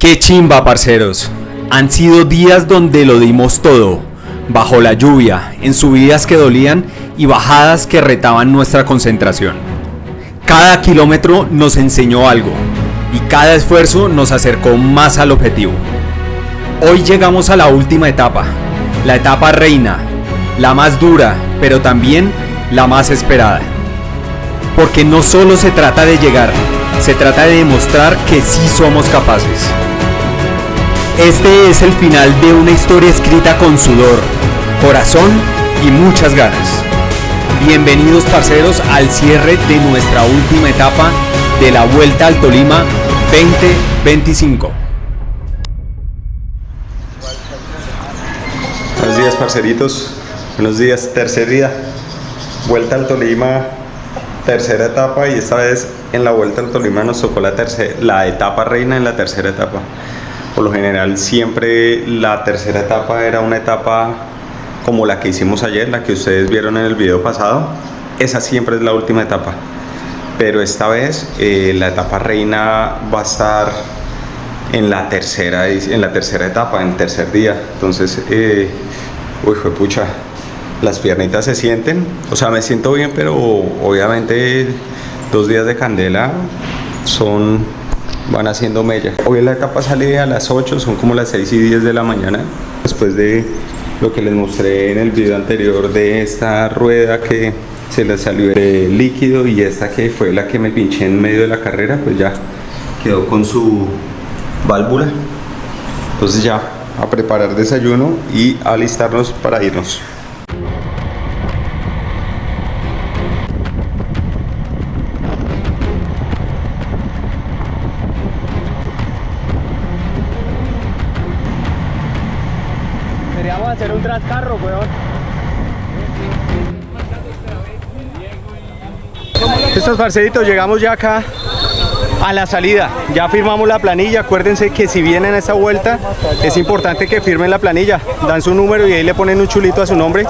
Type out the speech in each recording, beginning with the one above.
Qué chimba, parceros. Han sido días donde lo dimos todo, bajo la lluvia, en subidas que dolían y bajadas que retaban nuestra concentración. Cada kilómetro nos enseñó algo y cada esfuerzo nos acercó más al objetivo. Hoy llegamos a la última etapa, la etapa reina, la más dura, pero también la más esperada. Porque no solo se trata de llegar, se trata de demostrar que sí somos capaces. Este es el final de una historia escrita con sudor, corazón y muchas ganas. Bienvenidos, parceros, al cierre de nuestra última etapa de la Vuelta al Tolima 2025. Buenos días, parceritos. Buenos días, tercer día. Vuelta al Tolima, tercera etapa, y esta vez en la Vuelta al Tolima nos tocó la etapa reina en la tercera etapa. Por lo general siempre la tercera etapa era una etapa como la que hicimos ayer, la que ustedes vieron en el video pasado. Esa siempre es la última etapa, pero esta vez la etapa reina va a estar en la tercera etapa, en el tercer día. Entonces, pucha, las piernitas se sienten, o sea, me siento bien, pero obviamente 2 días de candela van haciendo mella. Hoy la etapa sale a las 8, son como las 6 y 10 de la mañana. Después de lo que les mostré en el video anterior de esta rueda que se le salió de líquido y esta que fue la que me pinché en medio de la carrera, pues ya quedó con su válvula. Entonces ya a preparar desayuno y a alistarnos para irnos. Queríamos hacer un trascarro, weón. Estos parceritos, llegamos ya acá a la salida, ya firmamos la planilla. Acuérdense que si vienen a esta vuelta es importante que firmen la planilla, dan su número y ahí le ponen un chulito a su nombre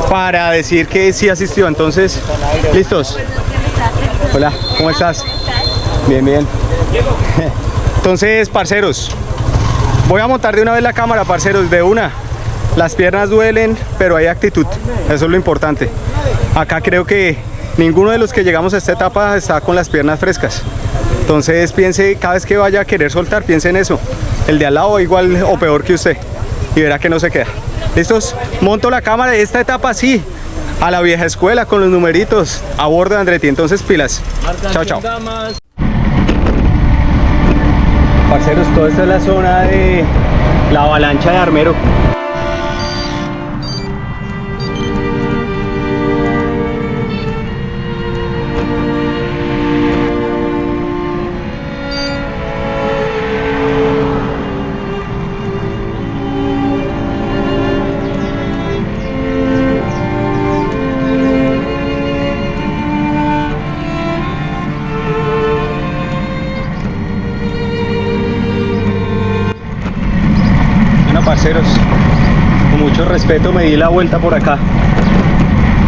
para decir que sí asistió. Entonces, ¿listos? Hola, ¿cómo estás? Bien, bien. Entonces, parceros, voy a montar de una vez la cámara, parceros, de una. Las piernas duelen, pero hay actitud, eso es lo importante. Acá creo que ninguno de los que llegamos a esta etapa está con las piernas frescas. Entonces piense, cada vez que vaya a querer soltar, piense en eso. El de al lado igual o peor que usted, y verá que no se queda. ¿Listos? Monto la cámara de esta etapa así, a la vieja escuela, con los numeritos, a bordo de Andretti. Entonces pilas. Chao, chao. Parceros, toda esta es la zona de la avalancha de Armero. Parceros, con mucho respeto me di la vuelta por acá,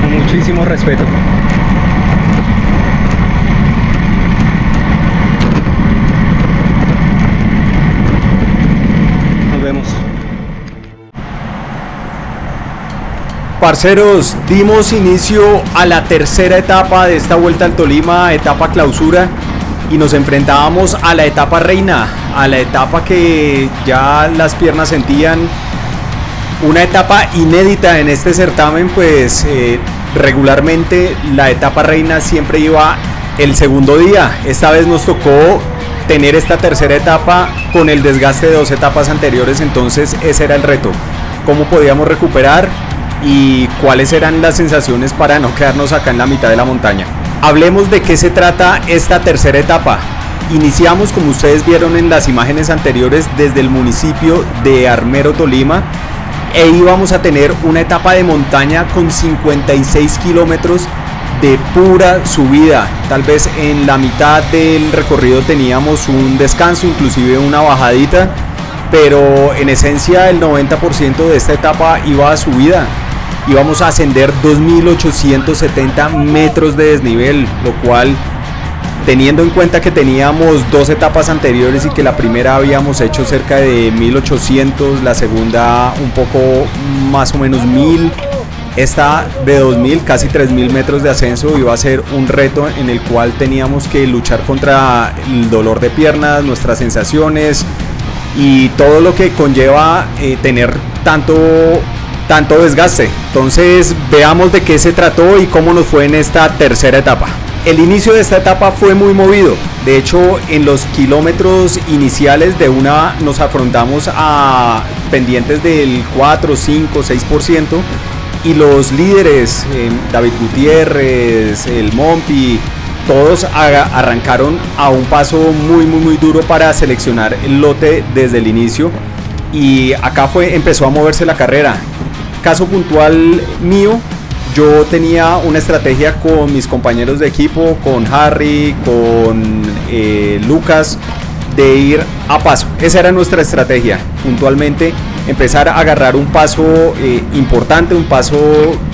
con muchísimo respeto. Nos vemos. Parceros, dimos inicio a la tercera etapa de esta Vuelta al Tolima, etapa clausura, y nos enfrentábamos a la etapa reina, a la etapa que ya las piernas sentían. Una etapa inédita en este certamen, pues regularmente la etapa reina siempre iba el segundo día. Esta vez nos tocó tener esta tercera etapa con el desgaste de 2 etapas anteriores, entonces ese era el reto. ¿Cómo podíamos recuperar y cuáles eran las sensaciones para no quedarnos acá en la mitad de la montaña? Hablemos de qué se trata esta tercera etapa. Iniciamos, como ustedes vieron en las imágenes anteriores, desde el municipio de Armero, Tolima, e íbamos a tener una etapa de montaña con 56 kilómetros de pura subida. Tal vez en la mitad del recorrido teníamos un descanso, inclusive una bajadita, pero en esencia el 90% de esta etapa iba a subida. Íbamos a ascender 2.870 metros de desnivel, lo cual teniendo en cuenta que teníamos 2 etapas anteriores y que la primera habíamos hecho cerca de 1800, la segunda un poco más o menos 1000, esta de 2000, casi 3000 metros de ascenso, iba a ser un reto en el cual teníamos que luchar contra el dolor de piernas, nuestras sensaciones y todo lo que conlleva tener tanto desgaste. Entonces veamos de qué se trató y cómo nos fue en esta tercera etapa. El inicio de esta etapa fue muy movido. De hecho, en los kilómetros iniciales de una nos afrontamos a pendientes del 4, 5, 6%, y los líderes, David Gutiérrez, el Mompi, todos arrancaron a un paso muy duro para seleccionar el lote desde el inicio, y acá empezó a moverse la carrera. Caso puntual mío, yo tenía una estrategia con mis compañeros de equipo, con Harry, con Lucas, de ir a paso. Esa era nuestra estrategia, puntualmente empezar a agarrar un paso importante, un paso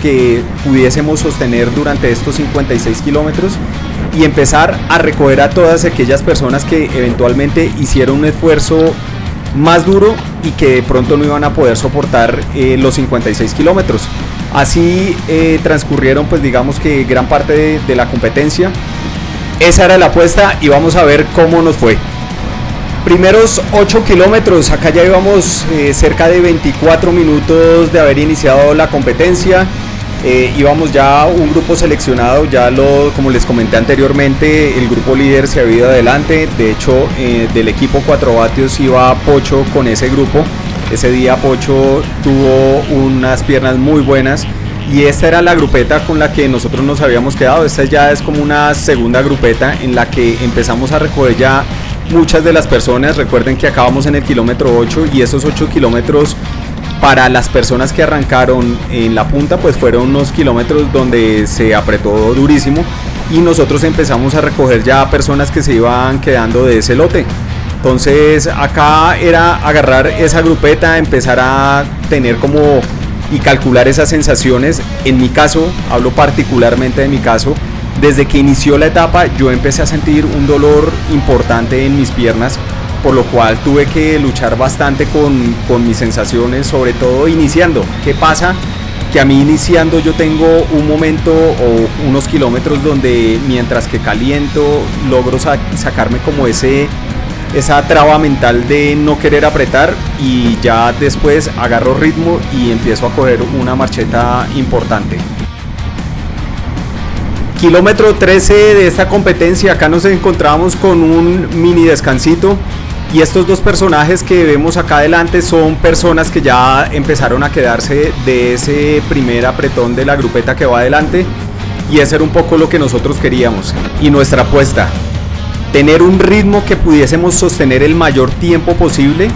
que pudiésemos sostener durante estos 56 kilómetros y empezar a recoger a todas aquellas personas que eventualmente hicieron un esfuerzo más duro y que de pronto no iban a poder soportar los 56 kilómetros. Así transcurrieron, pues digamos que gran parte de la competencia. Esa era la apuesta y vamos a ver cómo nos fue. Primeros 8 kilómetros, acá ya íbamos cerca de 24 minutos de haber iniciado la competencia. Íbamos ya un grupo seleccionado, como les comenté anteriormente, el grupo líder se había ido adelante. De hecho, del equipo 4 vatios iba Pocho con ese grupo. Ese día Pocho tuvo unas piernas muy buenas y esta era la grupeta con la que nosotros nos habíamos quedado. Esta ya es como una segunda grupeta en la que empezamos a recoger ya muchas de las personas. Recuerden que acabamos en el kilómetro 8 y esos 8 kilómetros para las personas que arrancaron en la punta pues fueron unos kilómetros donde se apretó durísimo y nosotros empezamos a recoger ya personas que se iban quedando de ese lote. Entonces acá era agarrar esa grupeta, empezar a tener como y calcular esas sensaciones. En mi caso, hablo particularmente de mi caso, desde que inició la etapa yo empecé a sentir un dolor importante en mis piernas, por lo cual tuve que luchar bastante con mis sensaciones, sobre todo iniciando. ¿Qué pasa? Que a mí iniciando yo tengo un momento o unos kilómetros donde mientras que caliento logro sacarme como esa traba mental de no querer apretar y ya después agarro ritmo y empiezo a coger una marcheta importante. Kilómetro 13 de esta competencia, acá nos encontramos con un mini descansito y estos dos personajes que vemos acá adelante son personas que ya empezaron a quedarse de ese primer apretón de la grupeta que va adelante y ese era un poco lo que nosotros queríamos y nuestra apuesta. Tener un ritmo que pudiésemos sostener el mayor tiempo posible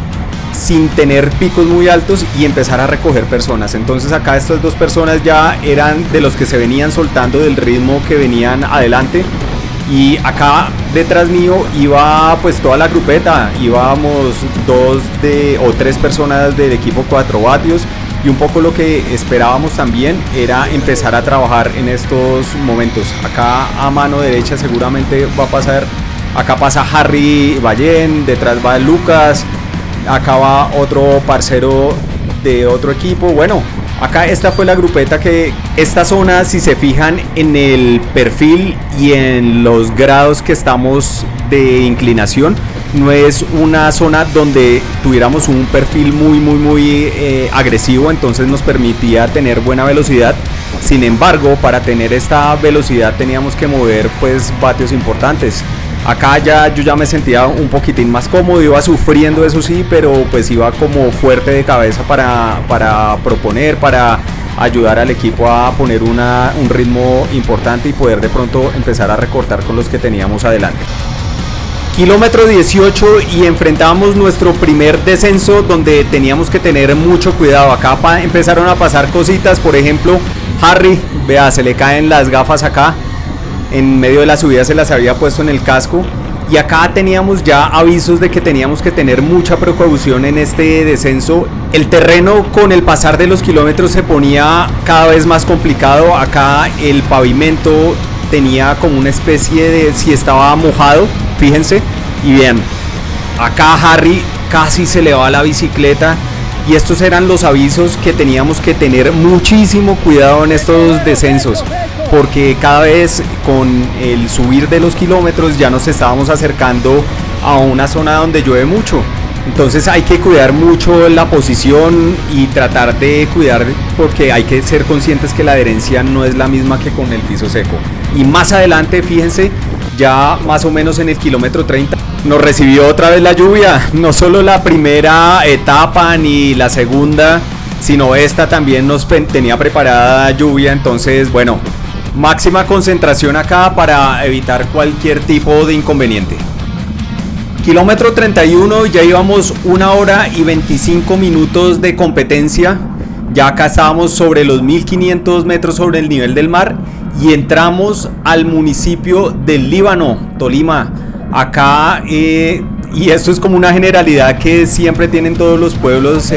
sin tener picos muy altos y empezar a recoger personas. Entonces acá estas dos personas ya eran de los que se venían soltando del ritmo que venían adelante y acá detrás mío iba pues toda la grupeta, íbamos 2 o 3 personas del equipo 4 vatios y un poco lo que esperábamos también era empezar a trabajar en estos momentos. Acá a mano derecha seguramente va a pasar. Acá pasa Harry Ballén, detrás va Lucas, acá va otro parcero de otro equipo. Bueno, acá esta fue la grupeta que esta zona, si se fijan en el perfil y en los grados que estamos de inclinación, no es una zona donde tuviéramos un perfil muy agresivo, entonces nos permitía tener buena velocidad. Sin embargo, para tener esta velocidad teníamos que mover pues vatios importantes. Acá yo ya me sentía un poquitín más cómodo, iba sufriendo eso sí, pero pues iba como fuerte de cabeza para proponer, para ayudar al equipo a poner un ritmo importante y poder de pronto empezar a recortar con los que teníamos adelante. Kilómetro 18 y enfrentamos nuestro primer descenso donde teníamos que tener mucho cuidado. Acá empezaron a pasar cositas, por ejemplo Harry, vea, se le caen las gafas acá. En medio de la subida se las había puesto en el casco y acá teníamos ya avisos de que teníamos que tener mucha precaución en este descenso. El terreno con el pasar de los kilómetros se ponía cada vez más complicado. Acá el pavimento tenía como una especie de, si estaba mojado, fíjense, y bien, acá Harry casi se le va la bicicleta. Y estos eran los avisos que teníamos que tener muchísimo cuidado en estos descensos, porque cada vez con el subir de los kilómetros ya nos estábamos acercando a una zona donde llueve mucho. Entonces hay que cuidar mucho la posición y tratar de cuidar, porque hay que ser conscientes que la adherencia no es la misma que con el piso seco. Y más adelante, fíjense, ya más o menos en el kilómetro 30 nos recibió otra vez la lluvia. No solo la primera etapa ni la segunda, sino esta también nos tenía preparada lluvia. Entonces, bueno, máxima concentración acá para evitar cualquier tipo de inconveniente. Kilómetro 31, ya íbamos 1 hora y 25 minutos de competencia. Ya acá estábamos sobre los 1500 metros sobre el nivel del mar y entramos al municipio del Líbano, Tolima. Acá, y esto es como una generalidad que siempre tienen todos los pueblos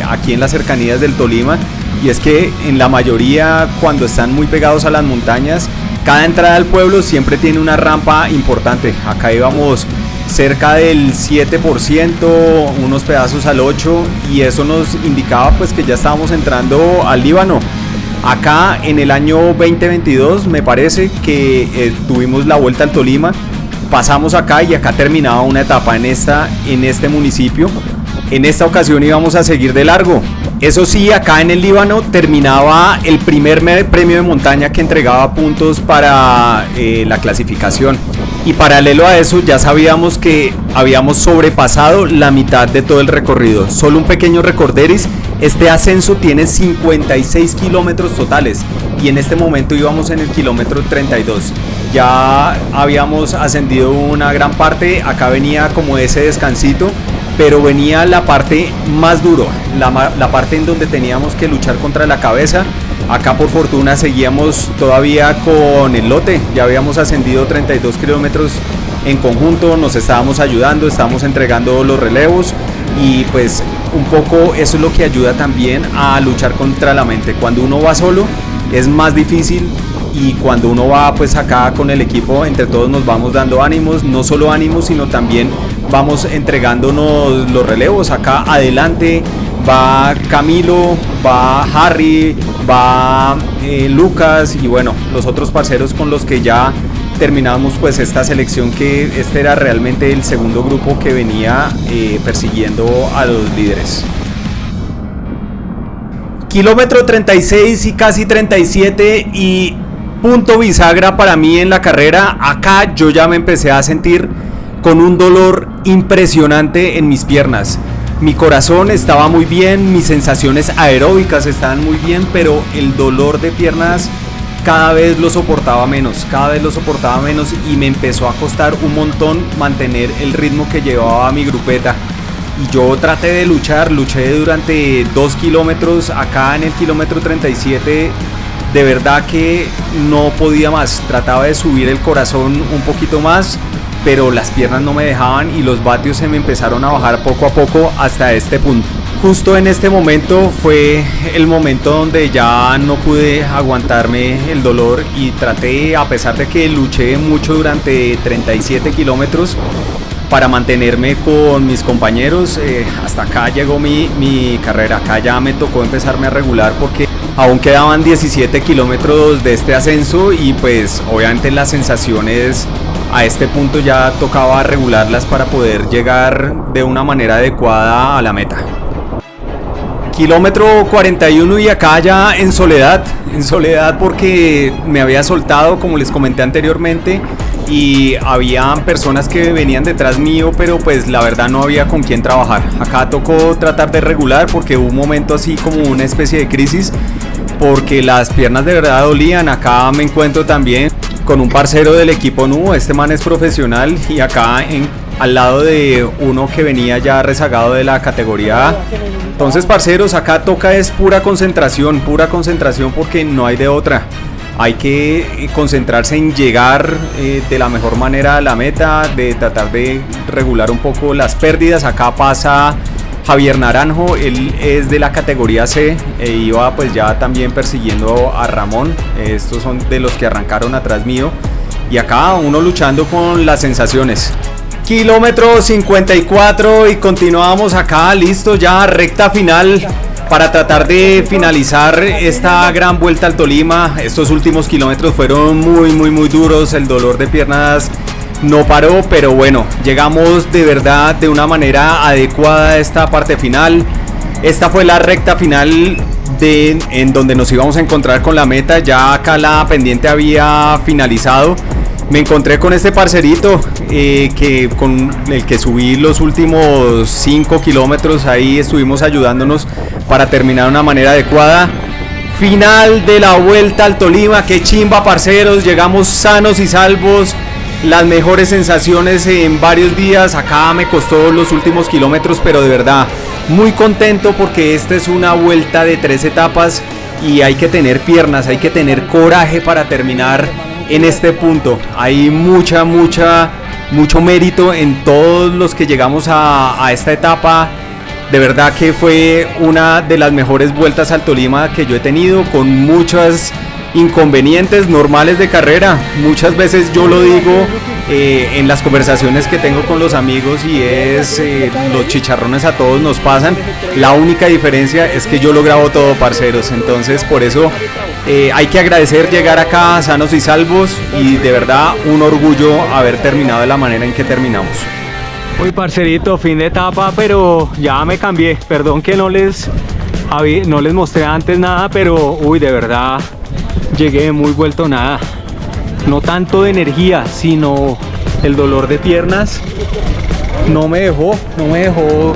aquí en las cercanías del Tolima, y es que en la mayoría, cuando están muy pegados a las montañas, cada entrada al pueblo siempre tiene una rampa importante. Acá íbamos cerca del 7%, unos pedazos al 8%, y eso nos indicaba pues que ya estábamos entrando al Líbano. Acá en el año 2022 me parece que tuvimos la Vuelta al Tolima, pasamos acá y acá terminaba una etapa en este municipio. En esta ocasión íbamos a seguir de largo. Eso sí, acá en el Líbano terminaba el primer premio de montaña que entregaba puntos para la clasificación. Y paralelo a eso ya sabíamos que habíamos sobrepasado la mitad de todo el recorrido. Solo un pequeño recorderis. Este ascenso tiene 56 kilómetros totales y en este momento íbamos en el kilómetro 32. Ya habíamos ascendido una gran parte, acá venía como ese descansito, pero venía la parte más duro, la parte en donde teníamos que luchar contra la cabeza. Acá por fortuna seguíamos todavía con el lote, ya habíamos ascendido 32 kilómetros en conjunto, nos estábamos ayudando, estábamos entregando los relevos y pues un poco eso es lo que ayuda también a luchar contra la mente. Cuando uno va solo es más difícil, y cuando uno va pues acá con el equipo, entre todos nos vamos dando ánimos, no solo ánimos sino también vamos entregándonos los relevos. Acá adelante va Camilo, va Harry, va Lucas y bueno, los otros parceros con los que ya terminamos pues esta selección, que este era realmente el segundo grupo que venía persiguiendo a los líderes. Kilómetro 36 y casi 37 y punto bisagra para mí en la carrera. Acá yo ya me empecé a sentir con un dolor impresionante en mis piernas. Mi corazón estaba muy bien, mis sensaciones aeróbicas estaban muy bien, pero el dolor de piernas cada vez lo soportaba menos y me empezó a costar un montón mantener el ritmo que llevaba mi grupeta. Y yo traté de luché durante 2 kilómetros, acá en el kilómetro 37, de verdad que no podía más, trataba de subir el corazón un poquito más, pero las piernas no me dejaban y los vatios se me empezaron a bajar poco a poco hasta este punto. Justo en este momento fue el momento donde ya no pude aguantarme el dolor y traté, a pesar de que luché mucho durante 37 kilómetros, para mantenerme con mis compañeros. Hasta acá llegó mi carrera. Acá ya me tocó empezarme a regular porque aún quedaban 17 kilómetros de este ascenso y pues obviamente las sensaciones a este punto ya tocaba regularlas para poder llegar de una manera adecuada a la meta. Kilómetro 41 y acá ya en soledad porque me había soltado, como les comenté anteriormente, y habían personas que venían detrás mío, pero pues la verdad no había con quién trabajar. Acá tocó tratar de regular porque hubo un momento así como una especie de crisis, porque las piernas de verdad dolían. Acá me encuentro también con un parcero del equipo NU, este man es profesional, y acá al lado de uno que venía ya rezagado de la categoría A. Entonces, parceros, acá toca es pura concentración porque no hay de otra. Hay que concentrarse en llegar de la mejor manera a la meta, de tratar de regular un poco las pérdidas. Acá pasa Javier Naranjo, él es de la categoría C e iba pues ya también persiguiendo a Ramón. Estos son de los que arrancaron atrás mío y acá uno luchando con las sensaciones. Kilómetro 54 y continuamos acá, listo, ya recta final para tratar de finalizar esta gran vuelta al Tolima. Estos últimos kilómetros fueron muy duros, el dolor de piernas no paró, pero bueno, llegamos de verdad de una manera adecuada a esta parte final. Esta fue la recta final en donde nos íbamos a encontrar con la meta. Ya acá la pendiente había finalizado. Me encontré con este parcerito con el que subí los últimos 5 kilómetros. Ahí estuvimos ayudándonos para terminar de una manera adecuada. Final de la vuelta al Tolima. Qué chimba, parceros. Llegamos sanos y salvos. Las mejores sensaciones en varios días. Acá me costó los últimos kilómetros, pero de verdad muy contento porque esta es una vuelta de 3 etapas y hay que tener piernas, hay que tener coraje para terminar en este punto. Hay mucho mérito en todos los que llegamos a esta etapa. De verdad que fue una de las mejores vueltas al Tolima que yo he tenido, con muchos inconvenientes normales de carrera. Muchas veces yo lo digo en las conversaciones que tengo con los amigos y es los chicharrones a todos nos pasan. La única diferencia es que yo lo grabo todo, parceros. Entonces por eso hay que agradecer llegar acá sanos y salvos y de verdad un orgullo haber terminado de la manera en que terminamos. Uy, parcerito, fin de etapa, pero ya me cambié. Perdón que no les mostré antes nada, pero uy, de verdad llegué muy vuelto nada. No tanto de energía, sino el dolor de piernas no me dejó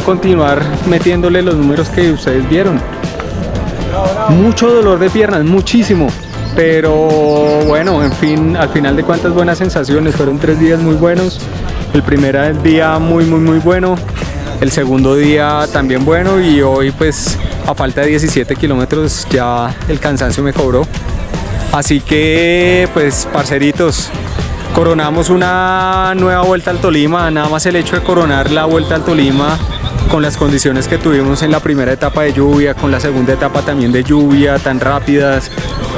continuar metiéndole los números que ustedes vieron. Mucho dolor de piernas, muchísimo. Pero bueno, en fin, al final de cuentas buenas sensaciones. Fueron 3 días muy buenos. El primer día muy bueno. El segundo día también bueno. Y hoy pues a falta de 17 kilómetros ya el cansancio me cobró. Así que pues parceritos, coronamos una nueva vuelta al Tolima. Nada más el hecho de coronar la vuelta al Tolima con las condiciones que tuvimos en la primera etapa de lluvia, con la segunda etapa también de lluvia, tan rápidas.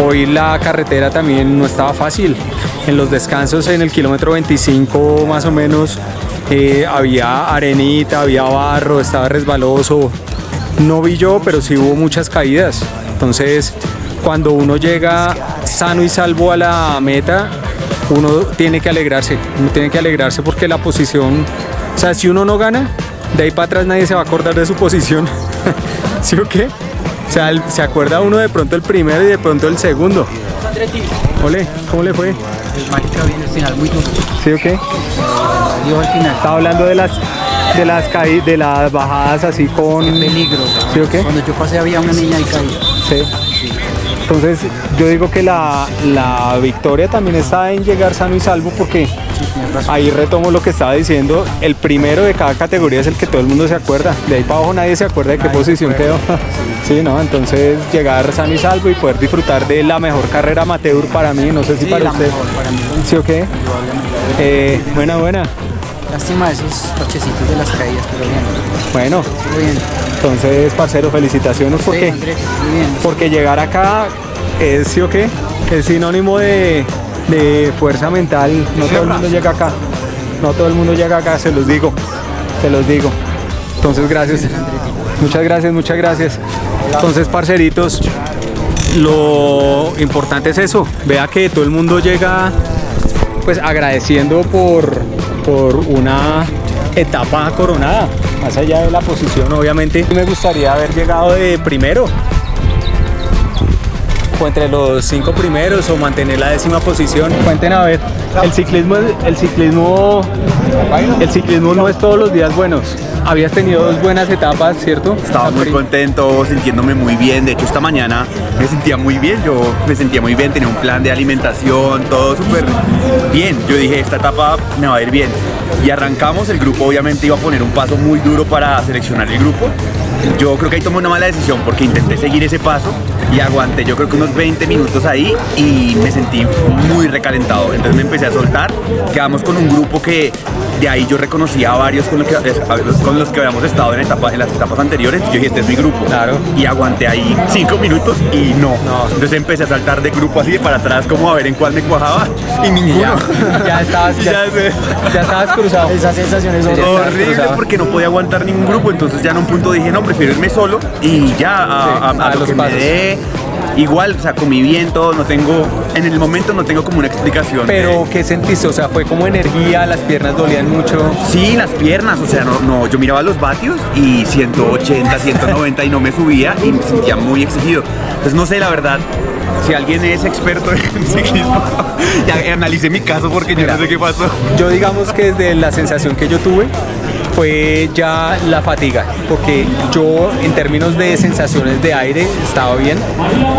Hoy la carretera también no estaba fácil. En los descansos en el kilómetro 25 más o menos había arenita, había barro, estaba resbaloso. No vi yo, pero sí hubo muchas caídas. Entonces cuando uno llega sano y salvo a la meta, uno tiene que alegrarse porque la posición, o sea, si uno no gana, de ahí para atrás nadie se va a acordar de su posición. ¿Sí o qué? O sea, se acuerda uno de pronto el primero y de pronto el segundo. Ole, ¿cómo le fue? El marica viene al final muy duro. ¿Sí o qué? Dio al final. Estaba hablando de las bajadas así con... Qué peligro. ¿Sí o qué? Cuando yo pasé había una niña ahí caída. Sí. Entonces yo digo que la victoria también está en llegar sano y salvo, porque ahí retomo lo que estaba diciendo, el primero de cada categoría es el que todo el mundo se acuerda, de ahí para abajo nadie se acuerda de qué posición quedó. Sí, ¿no? Entonces llegar sano y salvo y poder disfrutar de la mejor carrera amateur para mí, no sé si para usted. Para mí. ¿Sí o qué? Buena. Lástima esos parchecitos de las caídas, pero bien. Bueno, Muy bien. entonces parcero, felicitaciones porque, Sí, Andrés, muy bien. porque llegar acá es, ¿sí o qué? Es sinónimo de fuerza mental. No todo el mundo llega acá. No todo el mundo llega acá, se los digo. Entonces gracias. Muchas gracias. Entonces, parceritos, lo importante es eso. Vea que todo el mundo llega pues agradeciendo por una etapa coronada, más allá de la posición. Obviamente me gustaría haber llegado de primero o entre los 5 primeros o mantener la 10ª posición. Cuenten a ver, el ciclismo no es todos los días buenos. Habías tenido 2 buenas etapas, ¿cierto? Estaba muy contento, sintiéndome muy bien. De hecho, esta mañana me sentía muy bien. Tenía un plan de alimentación, todo súper bien. Yo dije, esta etapa me va a ir bien. Y arrancamos, el grupo obviamente iba a poner un paso muy duro para seleccionar el grupo. Yo creo que ahí tomé una mala decisión porque intenté seguir ese paso y aguanté yo creo que unos 20 minutos ahí y me sentí muy recalentado. Entonces me empecé a soltar. Quedamos con un grupo que de ahí yo reconocía a varios con los que habíamos estado en las etapas anteriores. Yo dije, este es mi grupo. Claro. Y aguanté ahí 5 minutos y no. Entonces empecé a saltar de grupo así de para atrás, como a ver en cuál me cuajaba. Y ninguno. Ya estabas cruzado. Esa sensación es Horrible, porque no podía aguantar ningún grupo. Entonces ya en un punto dije, no, prefiero irme solo y ya a lo los que me pasos. dé. Igual, o sea, comí bien todo, en el momento no tengo como una explicación. Pero, ¿qué sentiste? O sea, fue como energía, las piernas dolían mucho. Sí, las piernas, o sea, no, yo miraba los vatios y 180, 190 y no me subía y me sentía muy exigido. Entonces, no sé, la verdad, si alguien es experto en ciclismo, ya analicé mi caso porque yo no sé qué pasó. Yo digamos que desde la sensación que yo tuve fue ya la fatiga, porque yo en términos de sensaciones de aire estaba bien,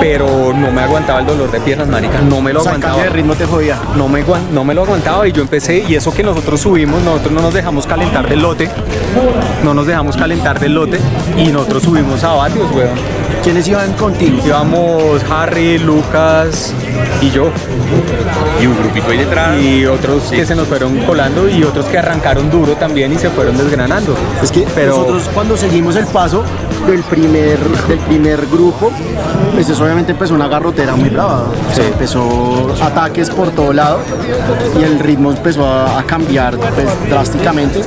pero no me aguantaba el dolor de piernas, marica, no me lo aguantaba. El ritmo te jodía. No me lo aguantaba y yo empecé, y eso que nosotros subimos, nosotros no nos dejamos calentar del lote, y nosotros subimos a vatios, weón. ¿Quiénes iban contigo? Íbamos Harry, Lucas y yo. Y un grupito ahí detrás. Y otros que se nos fueron colando y otros que arrancaron duro también y se fueron desgranando. Es que nosotros cuando seguimos el paso del primer grupo, pues eso obviamente empezó una garrotera muy brava. O sea, empezó ataques por todo lado y el ritmo empezó a cambiar pues, drásticamente.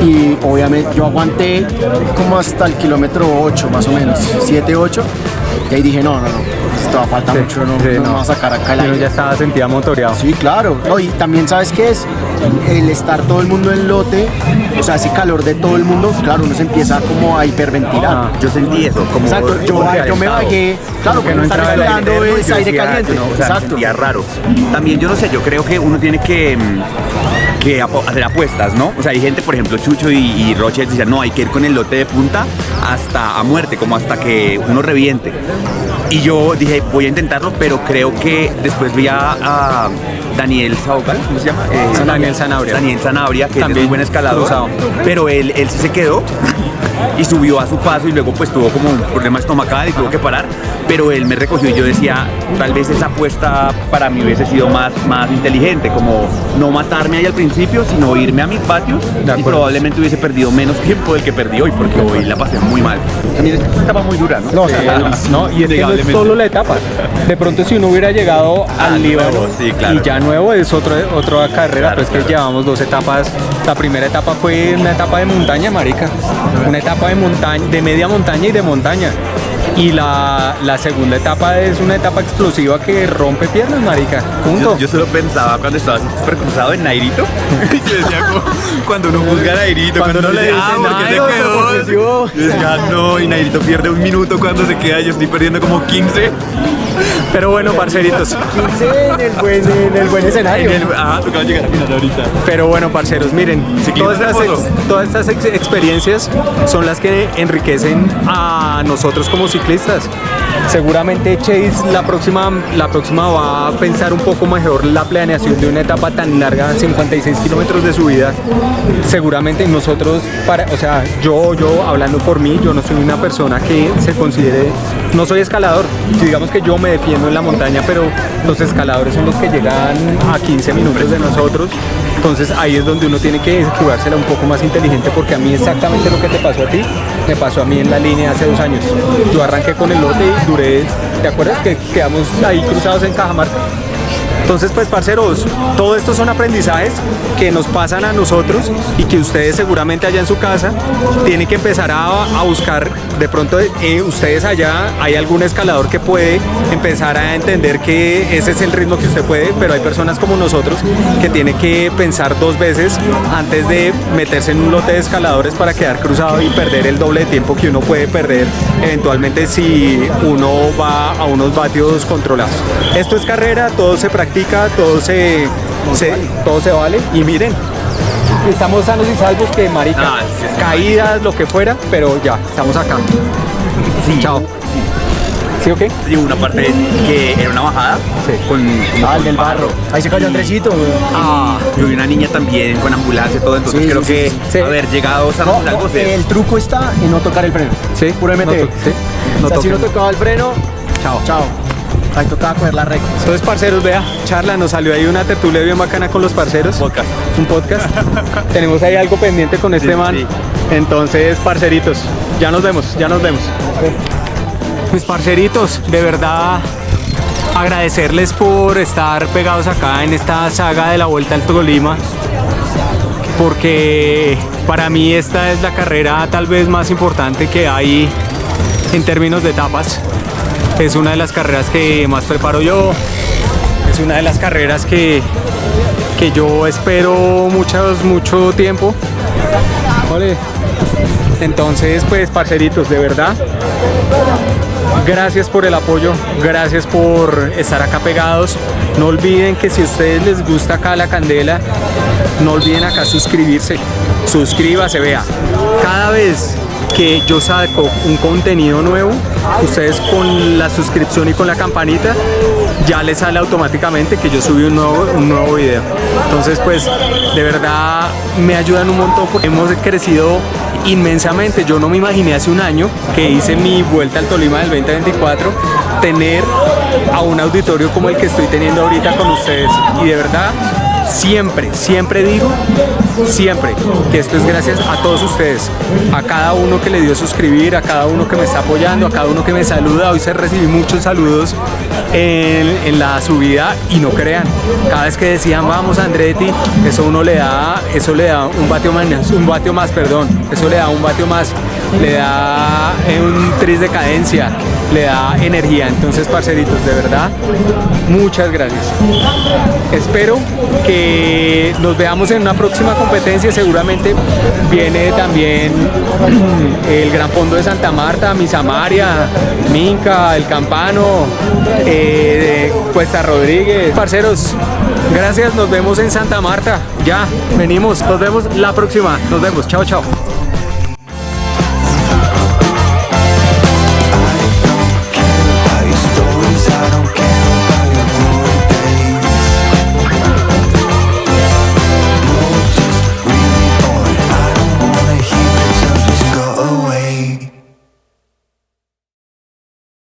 Y obviamente yo aguanté como hasta el kilómetro 8 más o menos, 7, 8. Y ahí dije, no, esto va a faltar mucho, no me va a sacar acá el aire. Ya sentía motoreado. Sí, claro. No, y también, ¿sabes qué es? El estar todo el mundo en lote, o sea, ese calor de todo el mundo, claro, uno se empieza como a hiperventilar. Yo sentí eso, como... Exacto, yo me bajé, claro, que no estaba esperando es aire caliente. No, o sea, Exacto. sentía raro. También, yo no sé, yo creo que uno tiene que hacer apuestas, ¿no? O sea, hay gente, por ejemplo, Chucho y Roche dicen, no, hay que ir con el lote de punta hasta a muerte, como hasta que uno reviente. Y yo dije, voy a intentarlo, pero creo que después vi a Daniel Saocal, ¿cómo se llama? Daniel Sanabria. Daniel Sanabria, que También es muy buen escalador, cruzado. pero él sí se quedó y subió a su paso y luego pues tuvo como un problema estomacal y tuvo que parar, pero él me recogió y yo decía, tal vez esa apuesta para mí hubiese sido más inteligente, como no matarme ahí al principio, sino irme a mis patios y probablemente hubiese perdido menos tiempo del que perdí hoy, porque hoy la pasé muy mal. También es una etapa muy dura, ¿no? No, y es que no es solo la etapa. De pronto si uno hubiera llegado al Líbano sí, claro. y ya nuevo es otra carrera, pues que llevamos 2 etapas. La primera etapa fue una etapa de montaña, marica. Una etapa de montaña, de media montaña y de montaña. Y la segunda etapa es una etapa explosiva que rompe piernas, marica. Punto. Yo solo pensaba cuando estaba súper cruzado en Nairito. Yo decía, cuando uno juzga a Nairito, cuando uno le dice, ¿por qué se quedó? Yo decía, no, y Nairito pierde 1 minuto cuando se queda, yo estoy perdiendo como 15. Pero bueno, parceritos. 15 en el buen escenario. Tocaba llegar a final ahorita. Pero bueno, parceros, miren, todas estas experiencias son las que enriquecen a nosotros como ciclistas. Seguramente Chase la próxima va a pensar un poco mejor la planeación de una etapa tan larga, 56 kilómetros de subida. Seguramente nosotros, yo hablando por mí, yo no soy una persona que se considere, no soy escalador. Digamos que yo me defiendo en la montaña, pero los escaladores son los que llegan a 15 minutos de nosotros. Entonces ahí es donde uno tiene que jugársela un poco más inteligente, porque a mí exactamente lo que te pasó a ti, me pasó a mí en la línea hace 2 años. Yo arranqué con el lote y duré, ¿te acuerdas que quedamos ahí cruzados en Cajamarca? Entonces, pues, parceros, todo esto son aprendizajes que nos pasan a nosotros y que ustedes seguramente allá en su casa tienen que empezar a buscar. De pronto, ustedes allá hay algún escalador que puede empezar a entender que ese es el ritmo que usted puede, pero hay personas como nosotros que tienen que pensar 2 veces antes de meterse en un lote de escaladores para quedar cruzado y perder el doble de tiempo que uno puede perder eventualmente si uno va a unos vatios controlados. Esto es carrera, todo se practica, todo se vale, y miren, estamos sanos y salvos, que marica, caídas, lo que fuera, pero ya, estamos acá. Sí. Chao. ¿Sí o qué? Sí, una parte que era una bajada con El del barro. Ahí se cayó Andresito, güey. Yo vi una niña también con ambulancia y todo, entonces Sí, creo sí, que sí. haber llegado sanos y salvos es... El truco está en no tocar el freno. Sí, Puramente. no Si no toquen. tocaba el freno, chao. Ahí tocaba coger la recta. Entonces, parceros, vea, charla, nos salió ahí una tertulia bien bacana con los parceros. Podcast. Un podcast. Tenemos ahí algo pendiente con este man. sí. Entonces, parceritos, ya nos vemos, ya nos vemos. Mis parceritos, de verdad agradecerles por estar pegados acá en esta saga de la Vuelta al Tolima, porque para mí esta es la carrera tal vez más importante que hay en términos de etapas. Es una de las carreras que más preparo yo, es una de las carreras que yo espero mucho tiempo. Vale. Entonces, pues, parceritos, de verdad, gracias por el apoyo, gracias por estar acá pegados. No olviden que si a ustedes les gusta acá la candela, no olviden acá suscribirse. Suscríbase, vea. Cada vez que yo saco un contenido nuevo, ustedes con la suscripción y con la campanita ya les sale automáticamente que yo subí un nuevo video. Entonces, pues, de verdad me ayudan un montón porque hemos crecido inmensamente. Yo no me imaginé hace un año que hice mi Vuelta al Tolima del 2024 tener a un auditorio como el que estoy teniendo ahorita con ustedes, y de verdad siempre digo que esto es gracias a todos ustedes, a cada uno que le dio suscribir, a cada uno que me está apoyando, a cada uno que me saluda. Hoy se recibí muchos saludos en la subida, y no crean, cada vez que decían vamos Andretti, eso le da un vatio más, eso le da un vatio más, le da un tris de cadencia, le da energía. Entonces, parceritos, de verdad, muchas gracias. Espero que nos veamos en una próxima competencia. Seguramente viene también el Gran Fondo de Santa Marta, Misamaria, Minca, El Campano, Cuesta Rodríguez. Parceros, gracias, nos vemos en Santa Marta. Ya, venimos, nos vemos la próxima. Nos vemos, chao.